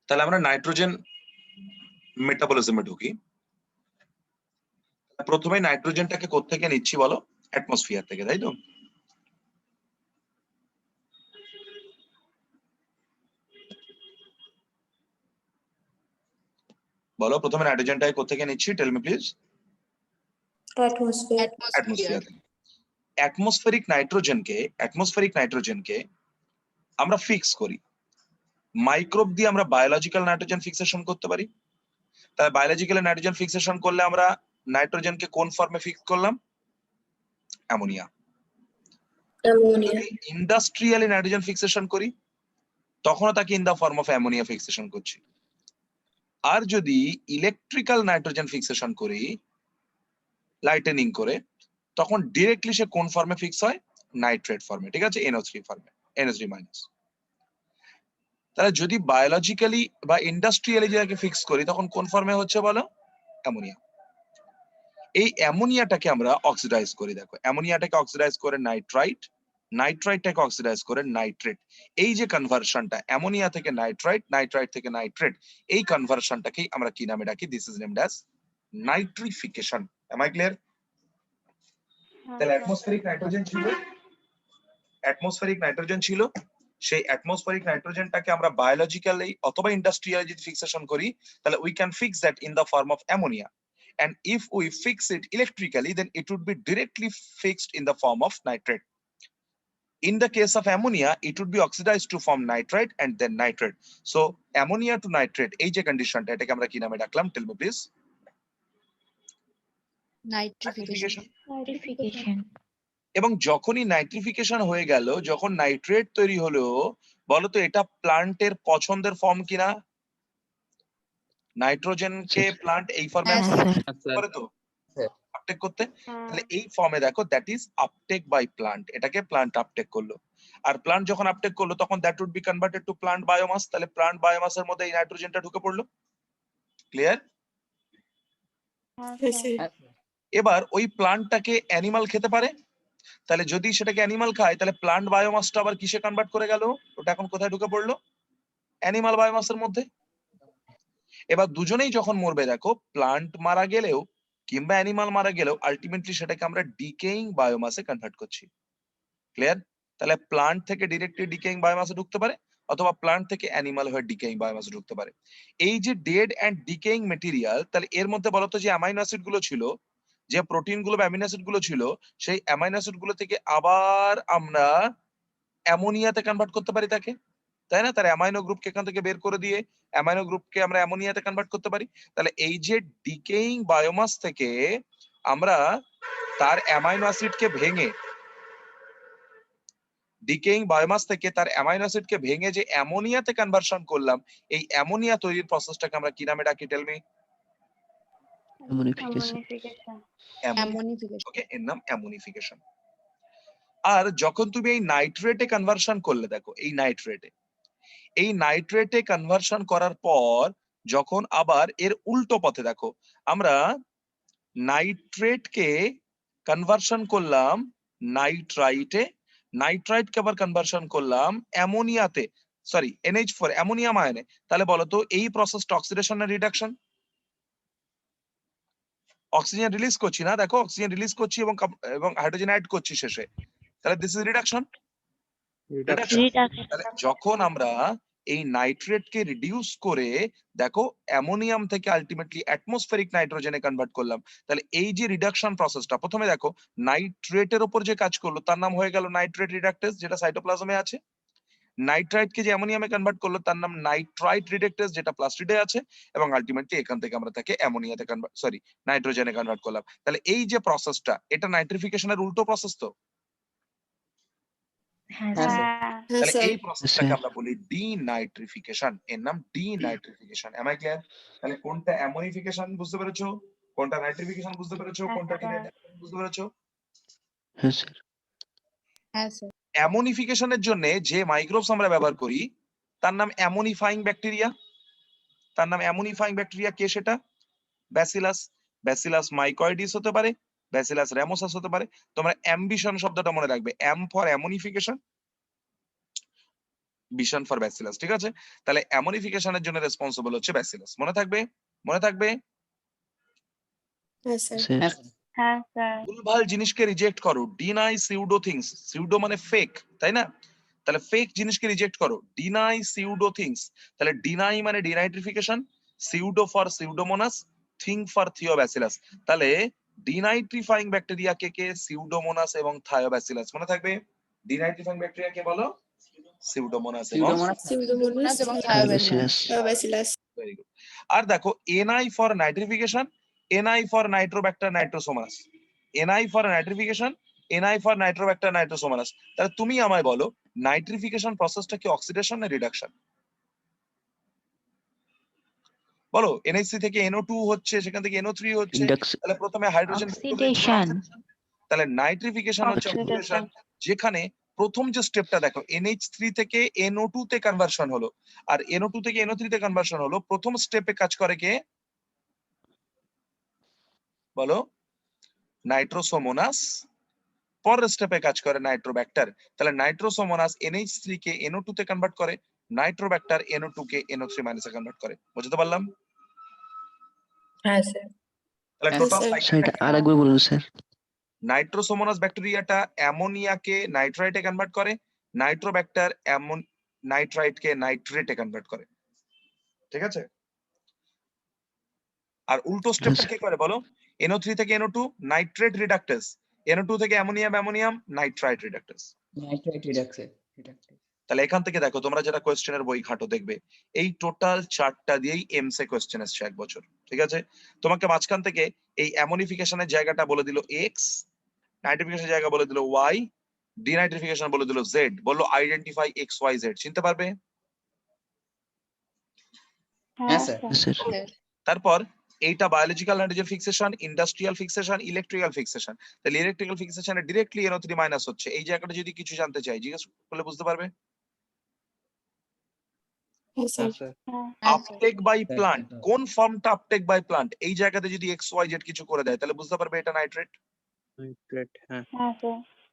তাহলে আমরা নাইট্রোজেন মেটাবলিজমে ঢুকি। প্রথমে নাইট্রোজেনটাকে কোত্থেকে নিচ্ছি বলো? অ্যাটমসফিয়ার থেকে, তাই তো? বলো প্রথমে নাইট্রোজেনটাকে কোত্থেকে নিচ্ছি? Tell me please. Atmosphere. Atmospheric নাইট্রোজেনকে আমরা ফিক্স করি। মাইক্রোব দিয়ে আমরা বায়োলজিক্যাল নাইট্রোজেন ফিক্সেশন করতে পারি। তাহলে বায়োলজিক্যাল নাইট্রোজেন ফিক্সেশন করলে আমরা নাইট্রোজেনকে কোন ফর্মে ফিক্স করলাম? অ্যামোনিয়া। যদি ইন্ডাস্ট্রিয়ালি নাইট্রোজেন ফিক্সেশন করি তখনও তাকে in the form of ammonia fixation করছি। আর যদি ইলেকট্রিক্যাল নাইট্রোজেন ফিক্সেশন করি লাইটেনিং করে, তখন ডিরেক্টলি সে কোন ফর্মে ফিক্স হয়? নাইট্রেট ফর্মে, ঠিক আছে? NO3 ফর্মে, NO3-। তাহলে যদি বায়োলজিক্যালি বা ইন্ডাস্ট্রিয়ালি যেটাকে ফিক্স করি তখন কোন ফর্মে হচ্ছে বলো? অ্যামোনিয়া। এই অ্যামোনিয়াটাকে আমরা অক্সিডাইজ করি। দেখো অ্যামোনিয়াটাকে অক্সিডাইজ করে নাইট্রাইট, নাইট্রাইটটাকে অক্সিডাইজ করে নাইট্রেট। এই যে কনভার্সনটা অ্যামোনিয়া থেকে নাইট্রাইট, নাইট্রাইট থেকে নাইট্রেট, এই কনভার্সনটাকেই আমরা কি নামে ডাকি? This is named as nitrification. Am I clear? তাহলে অ্যাটমসফেরিক নাইট্রোজেন ছিল, সেই অ্যাটমসফেরিক নাইট্রোজেনটাকে আমরা বায়োলজিক্যালি অথবা ইন্ডাস্ট্রিয়ালি যদি ফিক্সেশন করি তাহলে we can fix that in the form of ammonia. And if we fix it electrically, then it would be directly fixed in the form of nitrate. In the case of ammonia, it would be oxidized to form nitrite and then nitrate. So ammonia to nitrate, এই যে কন্ডিশনটা, এটাকে আমরা কি নামে ডাকলাম? Tell me please. Nitrification. এবং যখনই নাইট্রিফিকেশন হয়ে গেল, যখন নাইট্রেট তৈরি হলো, বলো তো এটা প্লান্টের পছন্দের ফর্ম কিনা? নাইট্রোজেনকে প্লান্ট এই ফর্মে করে তো আপটেক করতে। তাহলে এই ফর্মে দেখো that is uptake by plant, এটাকে প্লান্ট আপটেক করলো। আর প্লান্ট যখন আপটেক করলো তখন that would be converted to plant biomass. তাহলে প্লান্ট বায়োমাসের মধ্যে এই নাইট্রোজেনটা ঢুকে পড়লো। ক্লিয়ার? এবার ওই প্লান্টটাকে অ্যানিমাল খেতে পারে। তাহলে যদি সেটাকে অ্যানিমাল খায় তাহলে প্লান্ট বায়োমাসটা আবার কিসে কনভার্ট করে গেল? ওটা এখন কোথায় ঢুকে পড়লো? অ্যানিমাল বায়োমাসের মধ্যে। এবার দুজনেই যখন মরবে, দেখো প্লান্ট মারা গেলেও কিংবা অ্যানিমাল মারা গেলেও আলটিমেটলি সেটাকে আমরা ডিকেইং বায়োমাসে কনভার্ট করছি। ক্লিয়ার? তাহলে প্লান্ট থেকে ডিরেক্টলি ডিকেইং বায়োমাসে ঢুকতে পারে অথবা প্লান্ট থেকে অ্যানিমাল হয়ে ডিকেইং বায়োমাসে ঢুকতে পারে। এই যে ডেড অ্যান্ড ডিকেইং মেটেরিয়াল, তাহলে এর মধ্যে বলতো যে অ্যামাইনো অ্যাসিড গুলো ছিল, যে প্রোটিন গুলো বা অ্যামিনো অ্যাসিড গুলো ছিল, সেই অ্যামাইনো অ্যাসিড গুলো থেকে আবার আমরা অ্যামোনিয়াতে কনভার্ট করতে পারি তাকে, তাই না? তার অ্যামাইনো গ্রুপকে এখান থেকে বের করে দিয়ে অ্যামাইনো গ্রুপকে আমরা অ্যামোনিয়াতে কনভার্ট করতে পারি। তাহলে এই যে ডিকেইং বায়োমাস থেকে আমরা তার অ্যামাইনো অ্যাসিডকে ভেঙে, ডিকেইং বায়োমাস থেকে তার অ্যামাইনো অ্যাসিডকে ভেঙে যে অ্যামোনিয়াতে কনভার্সন করলাম, এই অ্যামোনিয়া তৈরির প্রসেসটাকে আমরা কি নামে ডাকি? Tell me. ওকে, এর নাম অ্যামোনিফিকেশন। আর যখন তুমি এই নাইট্রেটে কনভার্সন করলে, দেখো এই নাইট্রেটে কনভার্সন করার পর যখন আবার এর উল্টো পথে, দেখো আমরা নাইট্রেটকে কনভার্সন করলাম নাইট্রাইটে, নাইট্রাইটকে আবার কনভার্সন করলাম অ্যামোনিয়াতে, সরি NH4 অ্যামোনিয়াম আয়নে। তাহলে বলো তো এই প্রসেসটা অক্সিডেশন না রিডাকশন? অক্সিজেন রিলিজ করছি না, দেখো অক্সিজেন রিলিজ করছি এবং হাইড্রোজেন অ্যাড করছি শেষে। তাহলে দিস ইজ রিডাকশন। তাহলে যখন আমরা এই নাইট্রেটকে রিডিউস করে দেখো অ্যামোনিয়াম থেকে আলটিমেটলি অ্যাটমসফেরিক নাইট্রোজেনে কনভার্ট করলাম, তাহলে এই যে রিডাকশন প্রসেসটা, প্রথমে দেখো নাইট্রেটের উপর যে কাজ করলো তার নাম হয়ে গেল নাইট্রেট রিডাকটেজ, যেটা সাইটোপ্লাজমে আছে। নাইট্রাইটকে যে অ্যামোনিয়ামে কনভার্ট করলো তার নাম নাইট্রাইট রিডাকটেজ, যেটা প্লাস্টিডে আছে। এবং আলটিমেটলি এখান থেকে আমরা তাকে অ্যামোনিয়াতে কনভার্ট, সরি নাইট্রোজেনে কনভার্ট করলাম। তাহলে এই যে প্রসেসটা, এটা নাইট্রিফিকেশনের উল্টো প্রসেস তো। তাহলে এই প্রসেসটাকে আমরা বলি ডিনাইট্রিফিকেশন, এর নাম ডিনাইট্রিফিকেশন। M I clear? তাহলে কোনটা অ্যামোনিফিকেশন বুঝতে পেরেছো, কোনটা নাইট্রিফিকেশন বুঝতে পেরেছো, কোনটা ডিনাইট্রিফিকেশন বুঝতে পেরেছো? হ্যাঁ স্যার। হ্যাঁ স্যার। অ্যামোনিফিকেশনের জন্য যে মাইক্রোবস আমরা ব্যবহার করি তার নাম অ্যামোনিফাইং ব্যাকটেরিয়া। তার নাম অ্যামোনিফাইং ব্যাকটেরিয়া। কে সেটা? ব্যাসিলাস। ব্যাসিলাস মাইকয়েডিস হতে পারে, ব্যাসিলাস রেমোসাস হতে পারে। তোমরা অ্যাম্বিশন শব্দটা মনে রাখবে, অ্যাম for ammonification, vision for bacillus, ঠিক আছে? তাহলে অ্যামোনিফিকেশনের জন্য রেসপন্সিবল হচ্ছে ব্যাসিলাস, মনে থাকবে? মনে থাকবে? হ্যাঁ স্যার। sir, হ্যাঁ স্যার। ভুলভাল জিনিসকে রিজেক্ট করো, ডিনাই সিউডো থিংস, সিউডো মানে ফেক, তাই না? তাহলে ফেক জিনিসকে রিজেক্ট করো, ডিনাই সিউডো থিংস। তাহলে ডিনাই মানে denitrification, pseudo for Pseudomonas, thing for Thiobacillus. তাহলে ডিনাইট্রিফাইং ব্যাকটেরিয়া কে সিউডোমোনাস এবং থায়োব্যাসিলাস, মনে থাকবে? ডিনাইট্রিফাইং ব্যাকটেরিয়া কে বলো? সিউডোমোনাস এবং সিউডোমোনাস এবং Thiobacillus, থায়োব্যাসিলাস। Very good. আর দেখো NI for nitrification, NI for Nitrobacter Nitrosomonas, NI for nitrification, NI for Nitrobacter Nitrosomonas. তাহলে তুমি আমায় বলো নাইট্রিফিকেশন প্রসেসটা কি অক্সিডেশন না রিডাকশন? বলো, NH3 থেকে NO2 হচ্ছে, সেখান থেকে NO3 হচ্ছে, induction, তাহলে প্রথমে হাইড্রোজেন Oxidation. তাহলে নাইট্রিফিকেশন হচ্ছে অক্সিডেশন, যেখানে প্রথম যে স্টেপটা দেখো NH3 থেকে NO2 তে কনভার্সন হলো, আর NO2 থেকে NO3 তে কনভার্সন হলো, প্রথম স্টেপে কাজ করে কে বলো? নাইট্রোসোমোনাস। পরের স্টেপে কাজ করে নাইট্রোব্যাক্টার। তাহলে নাইট্রোসোমোনাস NH3 কে NO2 তে কনভার্ট করে, নাইট্রোব্যাক্টার NO2 কে NO3 মাইনাসে কনভার্ট করে। বুঝতে পারলাম? হ্যাঁ স্যার। তাহলে হ্যাঁ, টোটাল স্যার। sir, এটা আরেকবার বলুন স্যার। নাইট্রোসোমোনাস ব্যাকটেরিয়াটা অ্যামোনিয়াকে নাইট্রাইটে কনভার্ট করে, নাইট্রোব্যাক্টার নাইট্রাইটকে নাইট্রেটে কনভার্ট করে, ঠিক আছে? আর উল্টো স্টেপটা কে করে বলো? NO3 থেকে NO2 নাইট্রেট রিডাক্টেস, NO2 থেকে ammonium ammonium nitrite reductase. Nitrate reductase তাহলে এখান থেকে দেখো, তোমরা যারা কোয়েশ্চেনের বই ঘাটো দেখবে এই টোটাল চারটা দিয়েই এমসে কোয়েশ্চেন আসছে এক বছর, ঠিক আছে? তোমাকে মাঝখান থেকে এই অ্যামোনিফিকেশনের জায়গাটা বলে দিল এক্স, নাইট্রিফিকেশনের জায়গা বলে দিল ওয়াই, ডিনাইট্রিফিকেশন বলে দিল জেড, বললো আইডেন্টিফাই এক্স ওয়াই জেড। চিনতে পারবে? হ্যাঁ স্যার Yes, sir, তারপর এইটা biological nitrogen fixation, industrial fixation, electrical fixation. তাহলে ইলেকট্রিক্যাল ফিক্সেশনে ডিরেক্টলি NO3 মাইনাস হচ্ছে। এই জায়গাটা যদি কিছু জানতে চাই জিজ্ঞেস করলে বুঝতে পারবে? হ্যাঁ স্যার। আপটেক বাই প্লান্ট, কোন ফর্মটা আপটেক বাই প্লান্ট, এই জায়গাতে যদি এক্স ওয়াই জেড কিছু করে দেয় তাহলে বুঝতে পারবে এটা নাইট্রেট।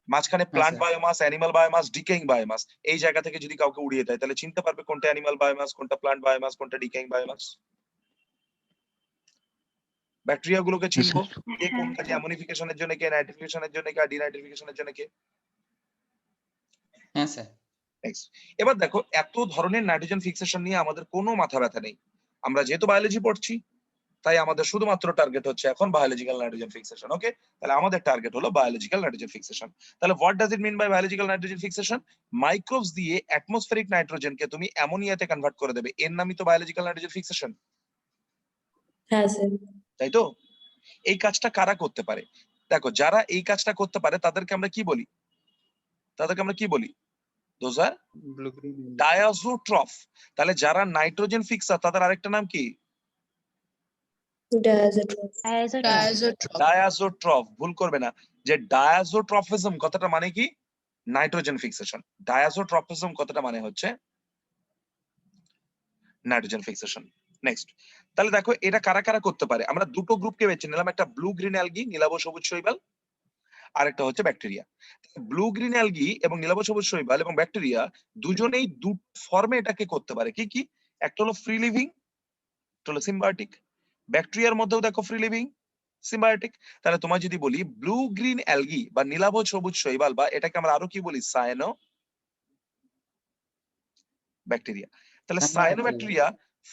মাঝখানে plant sir. Biomass, animal biomass, decaying biomass, এই জায়গা থেকে যদি কাউকে উড়িয়ে দেয় তাহলে চিনতে পারবে কোনটা অ্যানিমাল বায়োমাস, কোনটা প্লান্ট বায়োমাস, কোনটা ডিকেইং বায়োমাস। ব্যাকটেরিয়া গুলোকে yes, চিনবো sir, কে কোন কাজে, অ্যামোনিফিকেশনের জন্য কে, নাইট্রিফিকেশনের জন্য কে, আর ডিনাইট্রিফিকেশনের জন্য কে। হ্যাঁ স্যার Next. এবার দেখো এত ধরনের নাইট্রোজেন ফিক্সেশন নিয়ে আমাদের কোনো মাথা ব্যথা নেই। আমরা যেহেতু বায়োলজি পড়ছি তাই আমাদের শুধুমাত্র টার্গেট হচ্ছে এখন বায়োলজিক্যাল নাইট্রোজেন ফিক্সেশন। ওকে, তাহলে আমাদের টার্গেট হলো বায়োলজিক্যাল নাইট্রোজেন ফিক্সেশন। তাহলে what does it mean by biological nitrogen fixation? Microbes দিয়ে অ্যাটমসফেরিক নাইট্রোজেনকে তুমি অ্যামোনিয়াতে কনভার্ট করে দেবে, এর নামই তো বায়োলজিক্যাল নাইট্রোজেন ফিক্সেশন, হ্যাঁ স্যার। তাই তো? এই কাজটা কারা করতে পারে? দেখো যারা এই কাজটা করতে পারে তাদেরকে আমরা কি বলি? তাদেরকে আমরা কি বলি? Those are diazotroph. তাহলে যারা নাইট্রোজেন ফিক্সার তাদের আরেকটা নাম কি? ডায়াজোট্রফ। ভুল করবে না, যে ডায়াজোট্রফিজম কথাটা মানে কি? Nitrogen fixation. ডায়াজোট্রফিজম কথাটা মানে হচ্ছে নাইট্রোজেন ফিক্সেশন। নেক্সট, তাহলে দেখো এটা কারা কারা করতে পারে? আমরা দুটো গ্রুপকে বেছে নিলাম, একটা ব্লু গ্রিন অ্যালগি, নীলাভ সবুজ শৈবাল, আর একটা হচ্ছে ব্যাকটেরিয়া। ব্লু গ্রিন অ্যালগি এবং নীলাভ সবুজ শৈবাল এবং ব্যাকটেরিয়া দুজনেই দু ফর্মে এটাকে করতে পারে। কি কি? একটা হলো ফ্রি লিভিং, একটা হলো সিম্বায়োটিক। ব্যাকটেরিয়ার মধ্যেও দেখো ফ্রি লিভিং, সিম্বায়োটিক। তাহলে তোমায় যদি বলি ব্লু গ্রিন অ্যালগি বা নীলাভ সবুজ শৈবাল, বা এটাকে আমরা আরো কি বলি, সায়ানো ব্যাকটেরিয়া। তাহলে সায়ানো ব্যাকটেরিয়া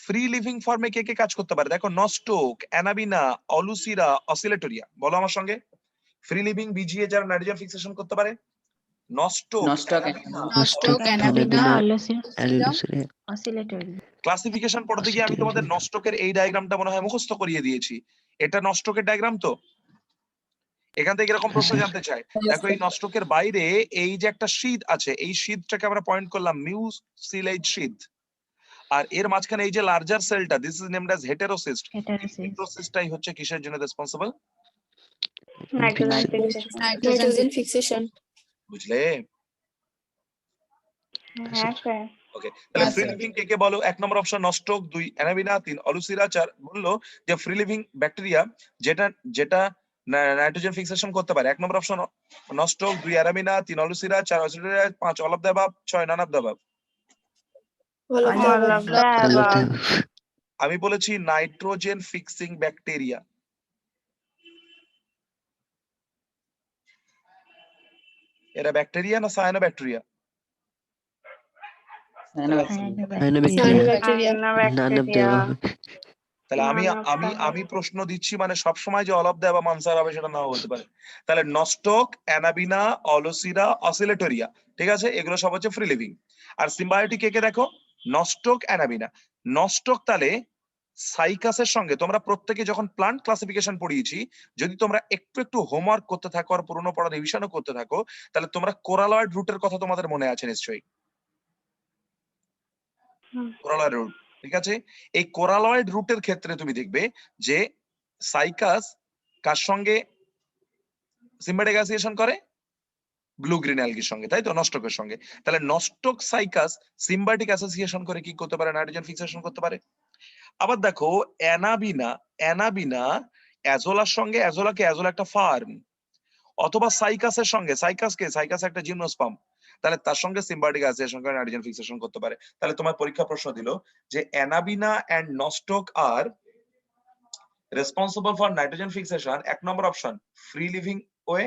ফ্রি লিভিং ফর্মে কে কে কাজ করতে পারে? দেখো নস্টোক, অ্যানাবিনা, অলুসিরা, অসিলেটোরিয়া। বলো আমার সঙ্গে, ফ্রি লিভিং বিজিএ যারা নাইট্রোজেন ফিক্সেশন করতে পারে? নস্টোক, নস্টোক, অ্যানাবিনা, অসিলেটরি। ক্লাসিফিকেশন পড়তে গিয়ে আমি তোমাদের নস্টোকের এই ডায়াগ্রামটা মনে হয় মুখস্থ করিয়ে দিয়েছি। এটা নস্টোকের ডায়াগ্রাম তো? এখান থেকে এরকম প্রশ্ন জানতে চাই। দেখো এই নস্টোকের বাইরে এই যে একটা শীট আছে, এই শীটটাকে আমরা পয়েন্ট করলাম মিউসিলেজ শীট, আর এর মাঝখানে এই যে লার্জার সেলটা, this is named as heterocyst. হেটেরোসিস্টটাই হচ্ছে কিসের জন্য রেসপন্সিবল? Nitrogen fixation. বুঝলে? হ্যাঁ স্যার। ওকে, তাহলে হ্যাঁ, ফ্রি স্যার। লিভিং কে কে বলো? এক number option Nostoc, 2 Anabaena, 3 Aulosira, 4 বললো যে ফ্রি লিভিং ব্যাকটেরিয়া যেটা যেটা নাইট্রোজেন ফিক্সেশন করতে পারে। এক number option Nostoc, 2 Anabaena, 3 Aulosira, 4 Oscillatoria, 5 all of the above, 6 none of the above. All of the All above. of the All of above. them. আমি বলেছি nitrogen fixing bacteria, এরা bacteria না cyanobacteria? Cyanobacteria. Cyanobacteria. None of the above. তাহলে আমি None of আমি the আমি প্রশ্ন দিচ্ছি, মানে সবসময় যে all of the above answer হবে সেটা নাও হতে পারে। তাহলে নস্টক, অ্যানাবিনা, অলোসিরা, অসিলেটরিয়া, ঠিক আছে, এগুলো সব হচ্ছে ফ্রি লিভিং। আর সিম্বায়োটিক কে দেখো, নস্টক, অ্যানাবিনা। নস্টক তাহলে সাইকাসের সঙ্গে তোমরা প্রত্যেকে যখন প্লান্ট ক্লাসিফিকেশন পড়িয়েছি, যদি তোমরা একটু একটু হোমওয়ার্ক করতে থাকো আর পুরোনো পড়া রিভিশনও করতে থাকো, তাহলে তোমরা কোরালয়েড রুটের কথা তোমাদের মনে আছে নিশ্চয়ই। হুম। কোরালয়েড রুট, ঠিক আছে। এই কোরালয়েড রুটের ক্ষেত্রে তুমি দেখবে যে সাইকাস কার সঙ্গে সিম্বায়োটিক অ্যাসোসিয়েশন করে? ব্লু গ্রিন অ্যালগির সঙ্গে, তাই তো, নস্টকের সঙ্গে। তাহলে নস্টক সাইকাস সিম্বায়োটিক অ্যাসোসিয়েশন করে কি করতে পারে? নাইট্রোজেন ফিক্সেশন করতে পারে। আবার দেখো অ্যানাবিনা, অ্যানাবিনা অ্যাজোলার সঙ্গে, অ্যাজোলাকে, অ্যাজোলা একটা ফার্ম, অথবা সাইকাসের সঙ্গে, সাইকাসকে, সাইকাস একটা জিমনোস্পার্ম, তাহলে তার সঙ্গে সিম্বায়োটিক অ্যাসোসিয়েশন করে নাইট্রোজেন ফিক্সেশন করতে পারে। তাহলে তোমার পরীক্ষা প্রশ্ন দিল যে Anabaena and Nostoc are responsible for nitrogen fixation. 1 নম্বর অপশন ফ্রি লিভিং ওয়ে,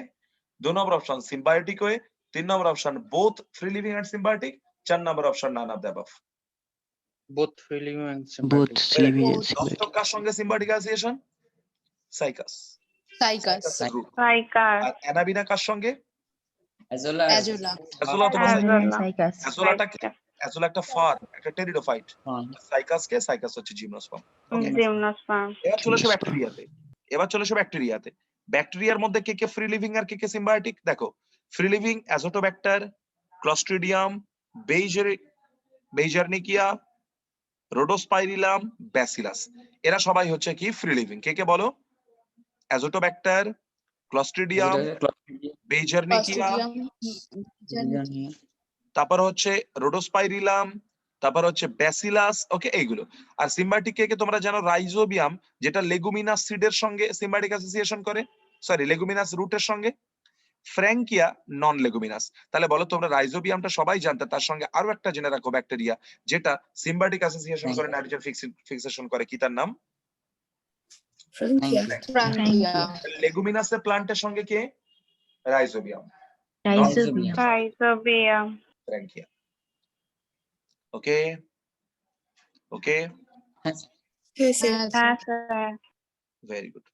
2 নম্বর অপশন সিম্বায়োটিক ওয়ে, 3 নম্বর option both free living and symbiotic, 4 নম্বর option none of the above. both free living and Both symbiotic. living and Nostoc symbiotic. কার সঙ্গে symbiotic association? Cycas, Cycas. Root. Cycas. আর Anabaena কার সঙ্গে? Azola. Azula. Azolla অথবা Azola. অ্যাজোলাটাকে, Azolla একটা farm, একটা pteridophyte. Fine. সাইকাসকে, cycas হচ্ছে gymnosperm. ওকে, Gymnosperm. এবার চলে এসো Gymnosperm. ব্যাকটেরিয়াতে। এবার চলে এসো ব্যাকটেরিয়াতে। ব্যাকটেরিয়ার মধ্যে কে কে ফ্রি লিভিং আর কে কে সিম্বায়োটিক? দেখো free living Azotobacter, Clostridium, Beijerinckia, Rhodospirillum, Bacillus, এরা সবাই হচ্ছে কি ফ্রি লিভিং। কে কে বলো? Azotobacter, Clostridium, Beijerinckia, Clostridium. তারপর হচ্ছে রোডোস্পাইরিলাম, তারপর হচ্ছে ব্যাসিলাস। ওকে, এইগুলো। আর সিম্বায়োটিক কে তোমরা জানো রাইজোবিয়াম, যেটা লেগুমিনাস সিডের সঙ্গে সিম্বায়োটিক অ্যাসোসিয়েশন করে, সরি লেগুমিনাস রুটের সঙ্গে। ফ্র্যাঙ্কিয়া নন লেগুমিনাস। তাহলে বলো তোমরা রাইজোবিয়ামটা সবাই জানতে, তার সঙ্গে আরো একটা জেনে রাখো ব্যাকটেরিয়া যেটা সিম্বায়োটিক অ্যাসোসিয়েশন করে নাইট্রোজেন ফিক্সেশন করে, কি তার নাম? Frankia. Frankia. লেগুমিনাসের প্লান্টের সঙ্গে কে? Rhizobium, Rhizobium. Frankia. Okay, okay, Yes, sir. Yes, sir. Very good.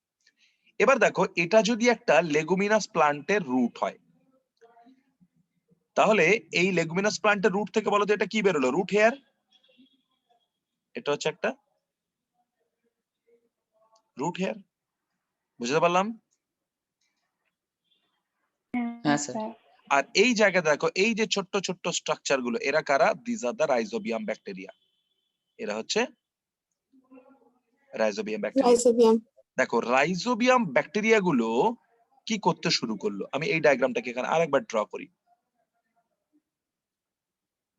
এবার দেখো এটা যদি একটা লেগুমিনাস প্লান্টের রুট হয়, তাহলে এই লেগুমিনাস প্লান্টের রুট থেকে বলো তো এটা কি বেরোলো? Root hair. এটা হচ্ছে একটা রুট হেয়ার, বুঝতে পারলাম? হ্যাঁ স্যার। আর এই জায়গায় দেখো এই যে ছোট্ট ছোট্ট স্ট্রাকচার গুলো, এরা কারা? This are the rhizobium bacteria. এরা হচ্ছে রাইজোবিয়াম ব্যাকটেরিয়া। Rhizobium. দেখো রাইজোবিয়াম ব্যাকটেরিয়া গুলো কি করতে শুরু করলো, আমি এই ডায়াগ্রামটাকে এখানে আরেকবার ড্র করি।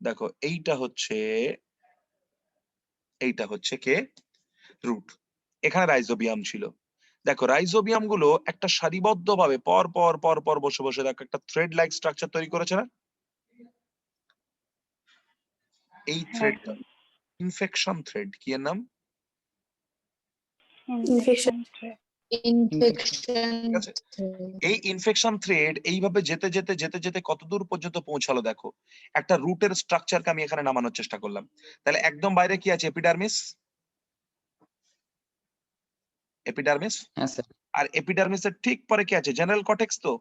দেখো এইটা হচ্ছে কে? রুট। এখানে রাইজোবিয়াম ছিল। দেখো রাইজোবিয়াম গুলো একটা সারিবদ্ধভাবে পর পর পর পর বসে বসে দেখো একটা থ্রেড লাইক স্ট্রাকচার তৈরি করেছে না? এই থ্রেডটা ইনফেকশন থ্রেড। কি এর নাম? Infection. ঠিক আছে। এই ইনফেকশন থ্রেড এইভাবে যেতে যেতে যেতে যেতে কত দূর পর্যন্ত পৌঁছালো দেখো। একটা রুটের স্ট্রাকচারকে আমি এখানে নামানোর চেষ্টা করলাম। তাহলে একদম বাইরে কি আছে? এপিডার্মিস। এপিডার্মিস। হ্যাঁ স্যার। আর এপিডার্মিসের ঠিক পরে কি আছে? General cortex. তো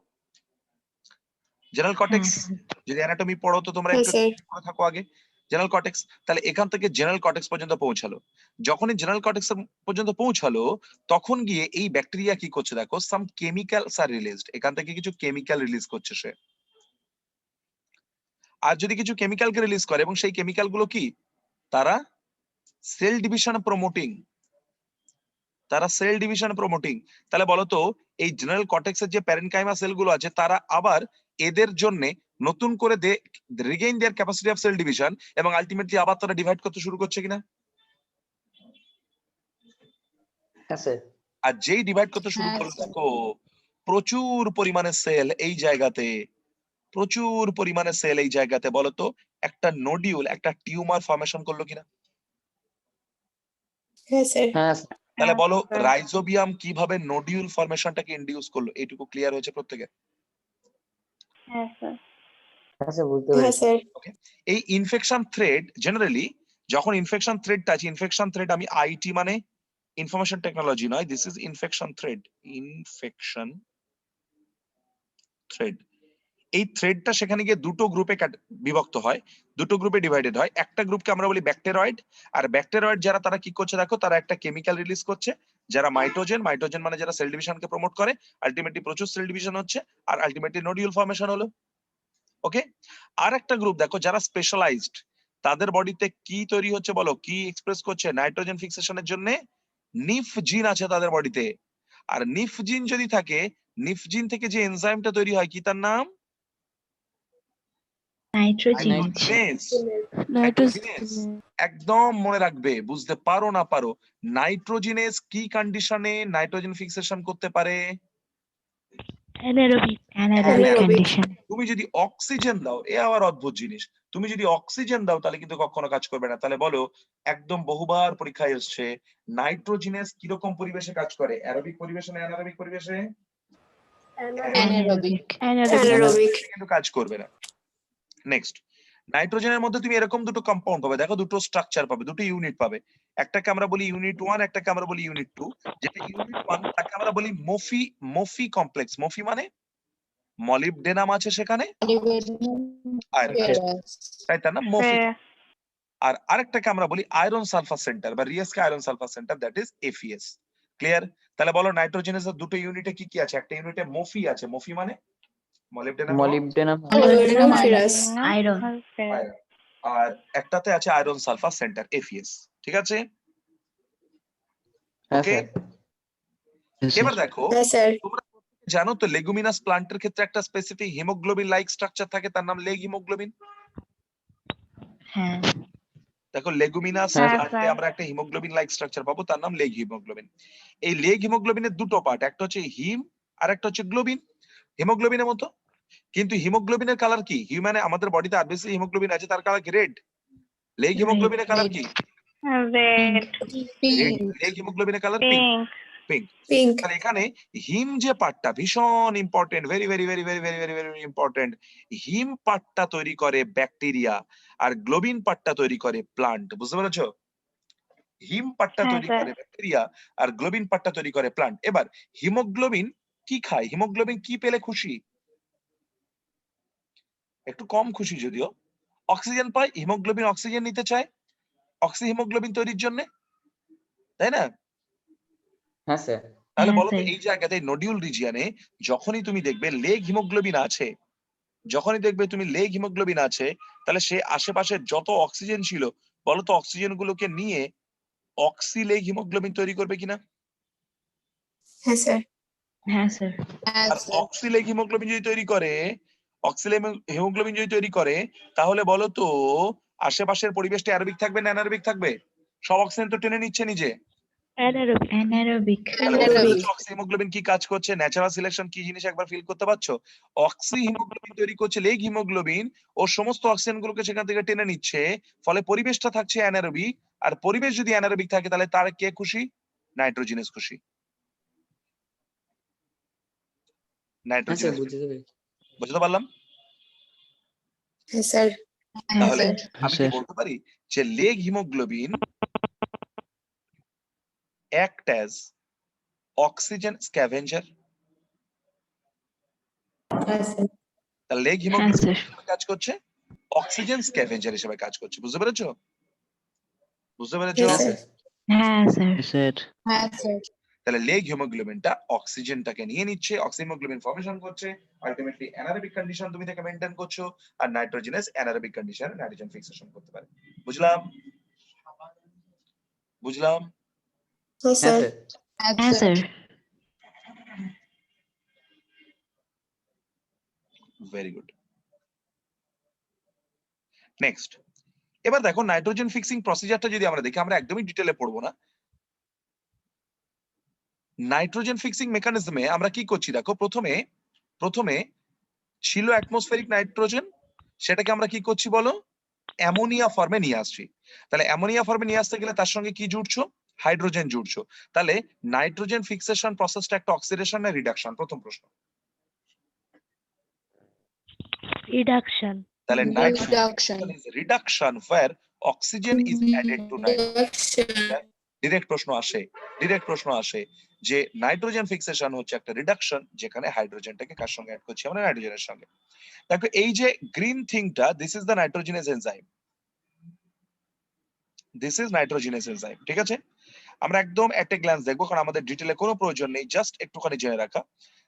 জেনারেল কর্টেক্স যদি অ্যানাটমি পড়ো তো তোমরা Yes, একটু sir. পড়ে থাকো আগে। জেনারেল কর্টেক্স, তাহলে এখান থেকে জেনারেল কর্টেক্স পর্যন্ত পৌঁছালো। যখনই জেনারেল কর্টেক্স পর্যন্ত পৌঁছালো তখন গিয়ে এই ব্যাকটেরিয়া কি করছে দেখো, সাম কেমিক্যালস আর রিলিজড। এখান থেকে কিছু কেমিক্যাল রিলিজ করছে সে। আর যদি কিছু কেমিক্যালকে রিলিজ করে এবং সেই কেমিক্যাল গুলো কি, তারা সেল ডিভিশন প্রমোটিং, তারা সেল ডিভিশন প্রমোটিং। তাহলে বলতো এই জেনারেল কর্টেক্সের যে প্যারেনকাইমা সেল গুলো আছে তারা আবার এদের জন্য নতুন করে regain their capacity of cell division এবং আলটিমেটলি আবার তারা ডিভাইড করতে শুরু করছে কিনা? হ্যাঁ স্যার। আর যেই ডিভাইড করতে শুরু করলো দেখো প্রচুর পরিমাণে সেল এই জায়গাতে প্রচুর পরিমাণে সেল এই জায়গাতে, বলতো একটা নোডিউল একটা টিউমার ফর্মেশন করলো কিনা? হ্যাঁ স্যার। হ্যাঁ স্যার। তাহলে বলো হ্যাঁ, স্যার। রাইজোবিয়াম কিভাবে নোডিউল ফর্মেশনটাকে ইনডিউস করলো? এইটুকু ক্লিয়ার হয়েছে প্রত্যেকের? হ্যাঁ স্যার। হ্যাঁ স্যার, বুঝতে হ্যাঁ পেরেছি। স্যার। এই ইনফেকশন থ্রেড জেনারেলি যখন ইনফেকশন থ্রেডটা আছে, ইনফেকশন থ্রেড আমি আইটি মানে ইনফরমেশন টেকনোলজি নয়, this is infection thread, infection thread. এই থ্রেডটা সেখানে গিয়ে দুটো গ্রুপে বিভক্ত হয়, দুটো গ্রুপে ডিভাইডেড হয়। একটা গ্রুপকে আমরা বলি ব্যাকটেরয়েড, আর ব্যাকটেরয়েড যারা তারা কি করছে দেখো, তারা একটা কেমিক্যাল রিলিজ করছে যারা মাইটোজেন, মাইটোজেন মানে যারা সেল ডিভিশনকে প্রমোট করে, আলটিমেটলি প্রচুর সেল ডিভিশন হচ্ছে আর আলটিমেটলি নোডিউল ফর্মেশন হলো। ওকে, আর একটা গ্রুপ দেখো যারা স্পেশালাইজড, তাদের বডিতে কি তৈরি হচ্ছে বলো, কি এক্সপ্রেস করছে? নাইট্রোজেন ফিক্সেশনের জন্য নিফ জিন আছে তাদের বডিতে, আর নিফ জিন যদি থাকে, নিফ জিন থেকে যে এনজাইমটা তৈরি হয় কি তার নাম? নাইট্রোজেন নাইট্রোজিনেজ। নাইট্রোজেন একদম মনে রাখবে, বুঝতে পারো না পারো, নাইট্রোজিনেজ কি কন্ডিশনে নাইট্রোজেন ফিক্সেশন করতে পারে? Anaerobic Anaerobic. কন্ডিশন। তুমি যদি অক্সিজেন দাও, এ আবার অদ্ভুত জিনিস, তুমি যদি অক্সিজেন দাও তাহলে কিন্তু কখনো কাজ করবে না। তাহলে বলো, একদম বহুবার পরীক্ষায় এসছে, নাইট্রোজিনেস কিরকম পরিবেশে কাজ করে? অ্যারোবিক পরিবেশে না অ্যানারোবিক পরিবেশে? Anaerobic. অ্যানারোবিক কিন্তু কাজ করবে না। নেক্সট, নাইট্রোজেনের মধ্যে তুমি এরকম দুটো কম্পাউন্ড পাবে, দেখো দুটো স্ট্রাকচার পাবে, দুটো ইউনিট পাবে। একটাকে আমরা বলি ইউনিট 1, একটাকে আমরা বলি ইউনিট 2। যেটা ইউনিট 1 তাকে আমরা বলি মফি, মফি কমপ্লেক্স। মফি মানে মলিবডেনাম আছে সেখানে, আয়রন আছে, তাই না? মফি। স্যার। আর আরেকটাকে আমরা বলি আয়রন সালফার সেন্টার বা Rieske iron sulphur centre, that is FES. Clear? তাহলে বলো নাইট্রোজেনের দুটো ইউনিটে কি কি আছে? একটা ইউনিটে মফি আছে, মফি মানে molybdenum, molybdenum. Molybdenum ferrous. Iron sir. আর একটাতে আছে আয়রন সালফার সেন্টার, এফইএস। ঠিক আছে? হ্যাঁ ওকে, স্যার। এবার দেখো, হ্যাঁ স্যার। তোমরা জানো তো লেগুমিনাস প্লান্টের ক্ষেত্রে একটা স্পেসিফিক হিমোগ্লোবিন লাইক স্ট্রাকচার থাকে, তার নাম লেগ হিমোগ্লোবিন। হ্যাঁ দেখো লেগুমিনাস হ্যাঁ, প্লান্টে স্যার। আমরা একটা হিমোগ্লোবিন লাইক স্ট্রাকচার পাবো, তার নাম লেগ হিমোগ্লোবিন। এই লেগ হিমোগ্লোবিনের দুটো পার্ট, একটা হচ্ছে হিম আর একটা হচ্ছে গ্লোবিন, হিমোগ্লোবিনের মতো। কিন্তু হিমোগ্লোবিনের কালার কি? হিউম্যানে আমাদের বডিতে আরবিসি হিমোগ্লোবিন আছে, তার কালার কি? রেড। লেগ হিমোগ্লোবিনের কালার কি? রেড। লেগ হিমোগ্লোবিনের colour pink. Pink. Pink. Pink. তাহলে এখানে হিম যে পার্টটা ভীষণ important, very very very very very very very important. Haem পার্টটা তৈরি করে ব্যাকটেরিয়া আর গ্লোবিন পার্টটা তৈরি করে প্লান্ট। বুঝতে পেরেছো? হিম পার্টটা হ্যাঁ, তৈরি স্যার। করে ব্যাকটেরিয়া আর গ্লোবিন পার্টটা তৈরি করে প্লান্ট। এবার হিমোগ্লোবিন কি খায়? হিমোগ্লোবিন কি পেলে খুশি? একটু কম খুশি যদিও। অক্সিজেন পায়, হিমোগ্লোবিন অক্সিজেন নিতে চায় অক্সি হিমোগ্লোবিন তৈরির জন্য, তাই না? হ্যাঁ স্যার। তাহলে হ্যাঁ বলো তো স্যার এই জায়গাতে নোডিউল রিজিয়নে যখনই তুমি দেখবে লেগ হিমোগ্লোবিন আছে, যখনই দেখবে তুমি লেগ হিমোগ্লোবিন আছে, তাহলে সে আশেপাশে যত অক্সিজেন ছিল, বলো তো অক্সিজেন গুলোকে নিয়ে অক্সি লেগ হিমোগ্লোবিন তৈরি করবে কিনা? হ্যাঁ স্যার। হ্যাঁ স্যার আর অক্সি লেগ হিমোগ্লোবিন যদি তৈরি করে, অক্সি লেগ হিমোগ্লোবিন যদি তৈরি করে, তাহলে বলো তো আশেপাশের পরিবেশটা অ্যারোবিক থাকবে না অ্যানারোবিক থাকবে? সব অক্সিজেন তো টেনে নিচ্ছে নিজে। অ্যানারোবিক অক্সি হিমোগ্লোবিন কি কাজ করছে? ন্যাচারাল সিলেকশন কি জিনিস একবার ফিল করতে পারছো? অক্সি হিমোগ্লোবিন তৈরি করছে লেগ হিমোগ্লোবিন, ও সমস্ত অক্সিজেন গুলোকে সেখান থেকে টেনে নিচ্ছে, ফলে পরিবেশটা থাকছে অ্যানারোবিক। আর পরিবেশ যদি অ্যানারোবিক থাকে তাহলে তার কে খুশি? নাইট্রোজেনাস খুশি। হ্যাঁ স্যার, নাইট্রোজেনাস, বুঝতে পেরেছি। বুঝতে পারলাম? হ্যাঁ স্যার। তাহলে হ্যাঁ আমি কি বলতে পারি যে leg haemoglobin act as oxygen scavenger? হ্যাঁ স্যার। তাহলে লেগ হ্যাঁ হিমোগ্লোবিন স্যার হিসেবে কাজ করছে, অক্সিজেন স্ক্যাভেঞ্জার হিসেবে কাজ করছে। বুঝতে পেরেছো? বুঝতে পেরেছো? হ্যাঁ হ্যাঁ স্যার। স্যার। স্যার তাহলে লেগ হিমোগ্লোবিনটা অক্সিজেনটাকে নিয়ে নিচ্ছে, অক্সিহিমোগ্লোবিন ফর্মেশন করছে, আলটিমেটলি অ্যানারোবিক কন্ডিশন তুমি তাকে মেইনটেইন করছো, আর নাইট্রোজেনাস অ্যানারোবিক কন্ডিশনে নাইট্রোজেন ফিক্সেশন করতে পারে। বুঝলাম? বুঝলাম? হ্যাঁ হ্যাঁ স্যার। স্যার। হ্যাঁ স্যার ভেরি গুড। নেক্সট, এবার দেখো নাইট্রোজেন ফিক্সিং প্রসিজারটা যদি আমরা দেখি, আমরা একদমই ডিটেইলে পড়বো না। নাইট্রোজেন ফিক্সিং মেকানিজমে আমরা কি করছি দেখো, প্রথমে ছিল অ্যাটমসফেরিক নাইট্রোজেন, সেটাকে আমরা কি করছি বলো, অ্যামোনিয়া ফর্মে নিয়ে আসছি। তাহলে অ্যামোনিয়া ফর্মে নিয়ে আসতে গেলে তার সঙ্গে কি জুড়ছো, হাইড্রোজেন জুড়ছো। তাহলে নাইট্রোজেন ফিক্সেশন প্রসেসটা একটা অক্সিডেশন না রিডাকশন? প্রথম প্রশ্ন। Reduction. তাহলে nitrogen Reduction. Is reduction where oxygen is added to nitrogen। Reduction. Direct প্রশ্ন আসে যে নাইট্রোজেন ফিক্সেশন হচ্ছে একটা রিডাকশন, যেখানে হাইড্রোজেনটাকে কার সঙ্গে অ্যাড করছি আমরা, নাইট্রোজেনের সঙ্গে। দেখো এই যে গ্রিন থিংটা, this is the nitrogenase enzyme, this is nitrogenase enzyme. ঠিক আছে, আমরা একদম এট এ গ্ল্যান্স দেখবো, কারণ আমাদের ডিটেলে কোনো প্রয়োজন নেই, জাস্ট একটুখানি জেনে রাখা।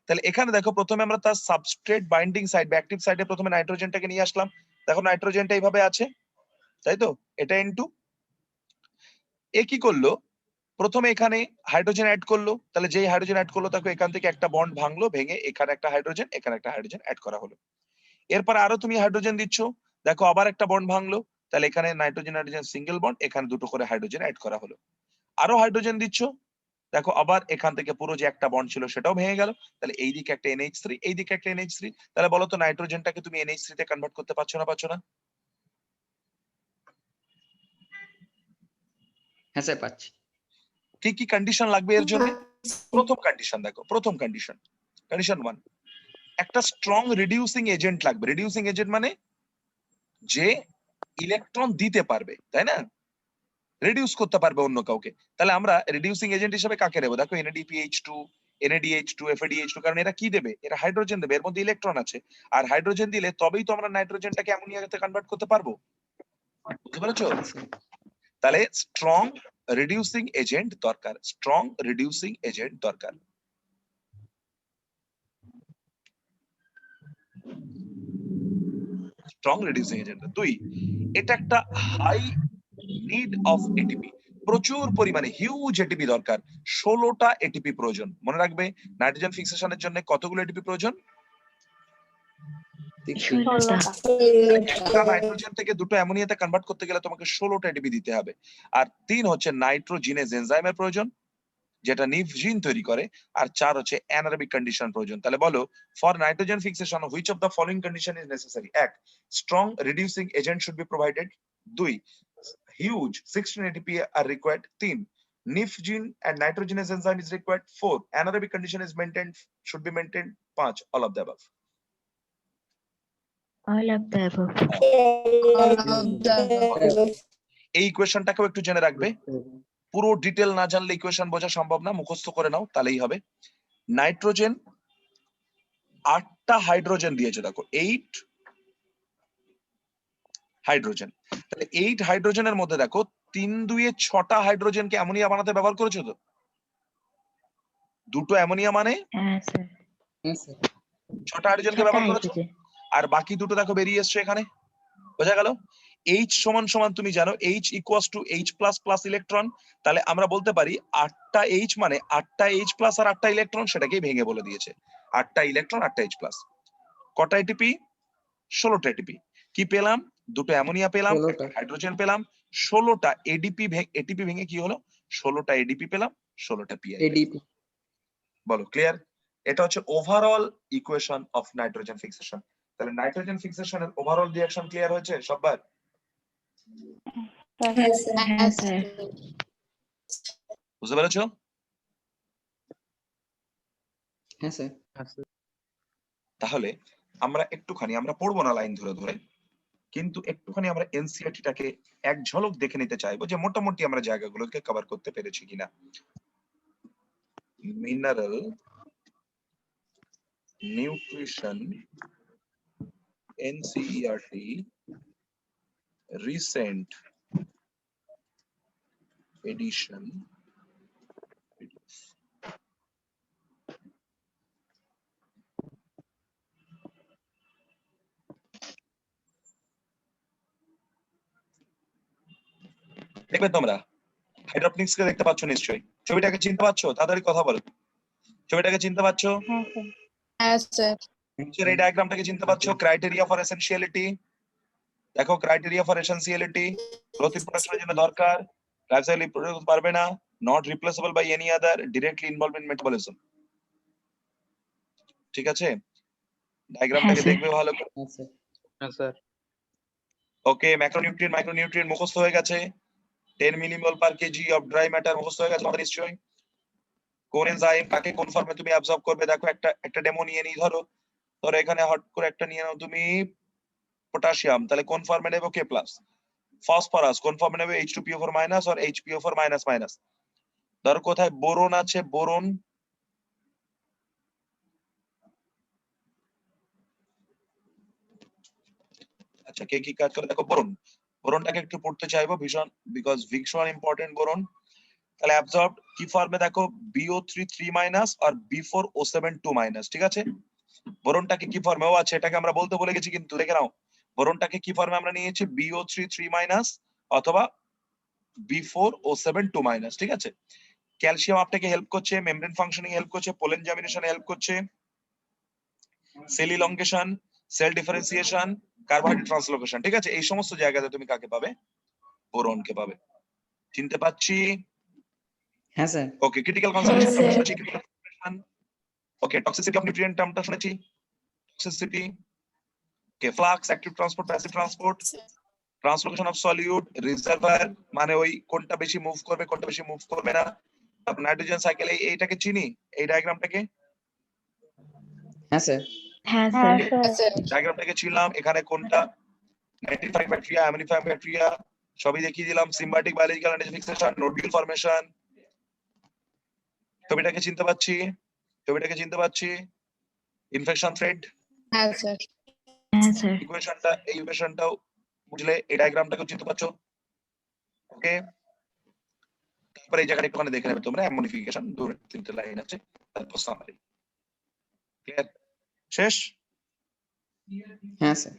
তাহলে এখানে দেখো প্রথমে আমরা তার সাবস্ট্রেট বাইন্ডিং সাইড বা অ্যাক্টিভ সাইডে প্রথমে নাইট্রোজেনটাকে নিয়ে আসলাম। দেখো নাইট্রোজেনটা এইভাবে আছে, তাই তো, এটা N2। এ কি করলো, প্রথমে এখানে হাইড্রোজেন অ্যাড করলো। তাহলে যেই হাইড্রোজেন অ্যাড করলো তাকে এখান থেকে একটা বন্ড ভাঙলো, ভেঙে এখানে একটা হাইড্রোজেন, এখানে একটা হাইড্রোজেন অ্যাড করা হলো। এরপর আরো তুমি হাইড্রোজেন দিচ্ছ, দেখো আবার একটা বন্ড ভাঙলো, তাহলে এখানে নাইট্রোজেন হাইড্রোজেন সিঙ্গেল বন্ড, এখানে দুটো করে হাইড্রোজেন অ্যাড করা হলো। আরো হাইড্রোজেন দিচ্ছ, দেখো আবার এখান থেকে পুরো যে একটা বন্ড ছিল সেটাও ভেঙে গেল। তাহলে এইদিকে একটা NH3, এইদিকে একটা NH3। তাহলে বলো তো নাইট্রোজেনটাকে তুমি NH3 তে কনভার্ট করতে পারছো না, পারছো না? হ্যাঁ স্যার পাচ্ছি। কি কি কন্ডিশন লাগবে এর জন্য? প্রথম কন্ডিশন দেখো, প্রথম কন্ডিশন 1, একটা স্ট্রং রিডিউসিং এজেন্ট লাগবে। রিডিউসিং এজেন্ট মানে যে ইলেকট্রন দিতে পারবে, তাই না, রিডিউস করতে পারবে অন্য কাউকে। তাহলে আমরা রিডিউসিং এজেন্ট হিসেবে কাকে নেবো? দেখো NADPH2, NADH2, FADH2, কারণ এরা কি দেবে, এরা হাইড্রোজেন দেবে, এর মধ্যে ইলেকট্রন আছে। আর হাইড্রোজেন দিলে তবেই তো আমরা নাইট্রোজেনটাকে অ্যামোনিয়াতে কনভার্ট করতে পারবো, বুঝতে পেরেছো? তাহলে স্ট্রং রিডিউসিং এজেন্ট দরকার, স্ট্রং রিডিউসিং এজেন্ট দরকার। Strong reducing agent. 2, এটা একটা হাই নিড অফ এটিপি, প্রচুর পরিমাণে হিউজ এটিপি দরকার। 16টা এটিপি প্রয়োজন। মনে রাখবে নাইট্রোজেন ফিক্সেশনের জন্য কতগুলো এটিপি প্রয়োজন? 16টা। একটা নাইট্রোজেন থেকে দুটো অ্যামোনিয়াতে কনভার্ট করতে গেলে তোমাকে 16টা এটিপি দিতে হবে। আর 3 হচ্ছে নাইট্রোজিনেজ এনজাইমের প্রয়োজন, যেটা নিভজিন তৈরি করে। আর 4 হচ্ছে অ্যানারোবিক কন্ডিশন প্রয়োজন। তাহলে বলো, for nitrogen fixation which of the following condition is necessary? 1, strong reducing agent should be provided. 2, huge 16 ATP are required. 3, Nifgene and nitrogenase enzyme is required. 4, anaerobic condition is maintained, should be maintained. 5, all of the above. All of the above. এই ইকুয়েশনটাকেও একটু জেনে রাখবে, পুরো detail না জানলে equation বোঝা সম্ভব না, মুখস্থ করে নাও তাহলেই হবে। নাইট্রোজেন 8টা হাইড্রোজেন দিয়েছে, দেখো 8 হাইড্রোজেন। তাহলে 8 হাইড্রোজেনের মধ্যে দেখো 3 2 6টা হাইড্রোজেনকে অ্যামোনিয়া বানাতে ব্যবহার করেছো তো। দুটো অ্যামোনিয়া মানে হ্যাঁ স্যার। 6টা হাইড্রোজেনকে ব্যবহার করেছো, হাইড্রোজেন। আর বাকি দুটো দেখো বেরিয়ে এসছে এখানে, বোঝা গেল? H সমান সমান তুমি জানো H equals to H plus plus electron. তাহলে আমরা বলতে পারি 8টা H মানে 8টা H প্লাস আর 8টা ইলেকট্রন, সেটাকেই ভেঙে বলে দিয়েছে 8টা ইলেকট্রন 8টা H প্লাস। কটা এটিপি? 16টা এটিপি। কি পেলাম? দুটো অ্যামোনিয়া পেলাম, একটা হাইড্রোজেন পেলাম। 16টা এটিপি ভেঙে কি হলো? 16টা এডিপি পেলাম, 16টা পিআই। বলো ক্লিয়ার? এটা হচ্ছে overall equation of nitrogen fixation. তাহলে নাইট্রোজেন ফিক্সেশনের ওভারঅল রিঅ্যাকশন ক্লিয়ার হয়েছে সবার? হ্যাঁ স্যার। বুঝতে পেরেছো? হ্যাঁ স্যার। তাহলে আমরা একটুখানি, আমরা পড়বো না লাইন ধরে ধরে, কিন্তু একটুখানি আমরা এনসিইআরটিটাকে এক ঝলক দেখে নিতে চাইবো যে মোটামুটি আমরা জায়গাগুলোকে কভার করতে পেরেছি কিনা। Mineral nutrition NCERT recent edition দেখবে তোমরা হাইড্রোপনিক্স কে দেখতে পাচ্ছ নিশ্চয়ই, ছবিটাকে চিনতে পারছো? তাড়াতাড়ি কথা বলো, ছবিটাকে চিনতে পারছো? নিচের এই ডায়াগ্রামটাকে চিনতে পারছো? ক্রাইটেরিয়া ফর এসেনশিয়ালিটি, দেখো ক্রাইটেরিয়া ফর এসেনশিয়ালিটি, প্রোটিন প্রোডাকশনের জন্য দরকার, লাইফ সাইকেল প্রোডিউস পারবে না, not replaceable by any other, directly involve in metabolism. ঠিক আছে, ডায়াগ্রামটাকে স্যার। দেখবে ভালো করে। হ্যাঁ স্যার হ্যাঁ স্যার ওকে, ম্যাক্রোনিউট্রিয়েন্ট মাইক্রোনিউট্রিয়েন্ট মুখস্থ হয়ে গেছে। 10 millimole per KG of dry matter মুখস্থ হয়ে গেছে আমাদের নিশ্চয়ই। কোন এনজাইম কাকে কোন ফর্মে তুমি অ্যাবজর্ব করবে, দেখো একটা ডেমো নিয়ে নিই। ধরো এখানে হট করে একটা নিয়ে নাও তুমি পটাশিয়াম, তাহলে কোন ফর্মে নেবে K+। ফসফরাস কোন ফর্মে নেবে H2PO4 মাইনাস আর HPO4 মাইনাস মাইনাস। ধরো কোথায় বোরন আছে, বোরন আচ্ছা কে কি কাজ করে দেখো। বোরনটাকে একটু পড়তে চাইবো ভীষণ, বিকজ ভীষণ ইম্পর্টেন্ট বোরন। তাহলে অ্যাবজর্ব কি ফর্মে দেখো BO3 3 মাইনাস আর B4 O7 2 মাইনাস, ঠিক আছে। বোরনটাকে কি ফর্মে আছে এটাকে আমরা বলতে বলে গেছি, কিন্তু দেখে নাও বোরনটাকে কি ফর্মে আমরা নিয়েছি BO3 3 মাইনাস অথবা B4 O7 2 মাইনাস, ঠিক আছে। ক্যালসিয়াম আপনাকে হেল্প করছে, মেমব্রেন ফাংশনিং হেল্প করছে, পোলেন জামিনেশন হেল্প করছে, cell elongation, cell differentiation, carbohydrate translocation, ঠিক আছে। এই সমস্ত জায়গাতে তুমি কাকে পাবে, বোরনকে পাবে। চিনতে পাচ্ছি? হ্যাঁ স্যার ওকে, ক্রিটিক্যাল হ্যাঁ, কনসেন্ট্রেশন স্যার। শুনেছি, ওকে, টক্সিসিটি অফ নিউট্রিয়েন্ট টার্মটা শুনেছি, toxicity, okay, flux, active transport, passive transport, translocation of solute, reservoir মানে ওই কোনটা বেশি মুভ করবে কোনটা বেশি মুভ করবে না, নাইট্রোজেন সাইকেল, এইটাকে চিনি, এই ডায়াগ্রামটাকে, হ্যাঁ স্যার হ্যাঁ হ্যাঁ স্যার। স্যার স্যার ডায়াগ্রামটাকে চিনলাম। এখানে কোনটা নাইট্রিফাইং ব্যাকটেরিয়া, অ্যামিনিফাইং ব্যাকটেরিয়া সবই দেখিয়ে দিলাম। Symbiotic biological nitrogen fixation, nodule formation, ছবিটাকে চিনতে পাচ্ছি, ইনফেকশন থ্রেড, হ্যাঁ স্যার হ্যাঁ স্যার। এই ইকুয়েশনটাও বুঝলে, এই ডায়াগ্রামটাকে চিনতে পারছো। ওকে, তারপরে এই জায়গাটা একটুখানি দেখে নেবে তোমরা, অ্যামোনিফিকেশন দূরে 3টে লাইন আছে, তারপর সামারি। ক্লিয়ার? শেষ? হ্যাঁ স্যার